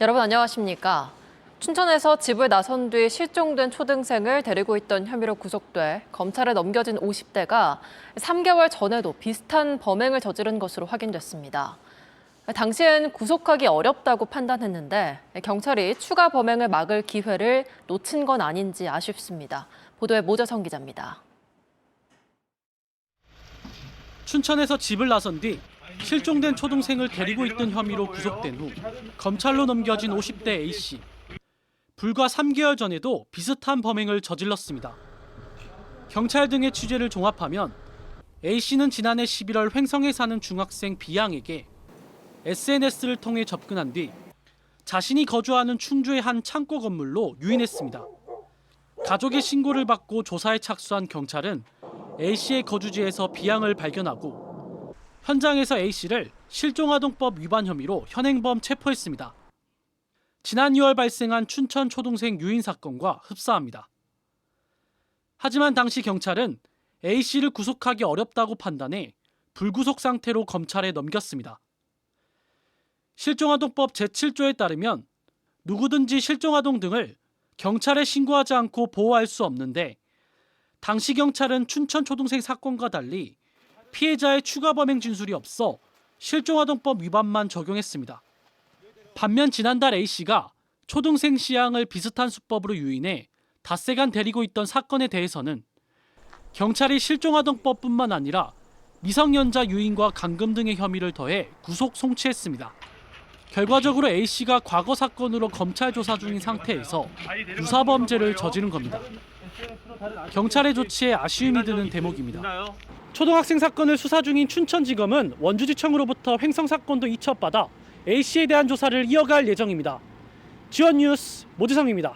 여러분 안녕하십니까? 춘천에서 집을 나선 뒤 실종된 초등생을 데리고 있던 혐의로 구속돼 검찰에 넘겨진 50대가 3개월 전에도 비슷한 범행을 저지른 것으로 확인됐습니다. 당시엔 구속하기 어렵다고 판단했는데 경찰이 추가 범행을 막을 기회를 놓친 건 아닌지 아쉽습니다. 보도에 모자성 기자입니다. 춘천에서 집을 나선 뒤 실종된 초등생을 데리고 있던 혐의로 구속된 후 검찰로 넘겨진 50대 A씨. 불과 3개월 전에도 비슷한 범행을 저질렀습니다. 경찰 등의 취재를 종합하면 A씨는 지난해 11월 횡성에 사는 중학생 B양에게 SNS를 통해 접근한 뒤 자신이 거주하는 충주의 한 창고 건물로 유인했습니다. 가족의 신고를 받고 조사에 착수한 경찰은 A씨의 거주지에서 B양을 발견하고 현장에서 A씨를 실종아동법 위반 혐의로 현행범 체포했습니다. 지난 2월 발생한 춘천 초등생 유인 사건과 흡사합니다. 하지만 당시 경찰은 A씨를 구속하기 어렵다고 판단해 불구속 상태로 검찰에 넘겼습니다. 실종아동법 제7조에 따르면 누구든지 실종아동 등을 경찰에 신고하지 않고 보호할 수 없는데 당시 경찰은 춘천 초등생 사건과 달리 피해자의 추가 범행 진술이 없어 실종아동법 위반만 적용했습니다. 반면 지난달 A씨가 초등생 C양을 비슷한 수법으로 유인해 닷새간 데리고 있던 사건에 대해서는 경찰이 실종아동법뿐만 아니라 미성년자 유인과 감금 등의 혐의를 더해 구속 송치했습니다. 결과적으로 A씨가 과거 사건으로 검찰 조사 중인 상태에서 유사범죄를 저지른 겁니다. 경찰의 조치에 아쉬움이 드는 대목입니다. 초등학생 사건을 수사 중인 춘천지검은 원주지청으로부터 횡성 사건도 이첩받아 A씨에 대한 조사를 이어갈 예정입니다. 지원뉴스 모지성입니다.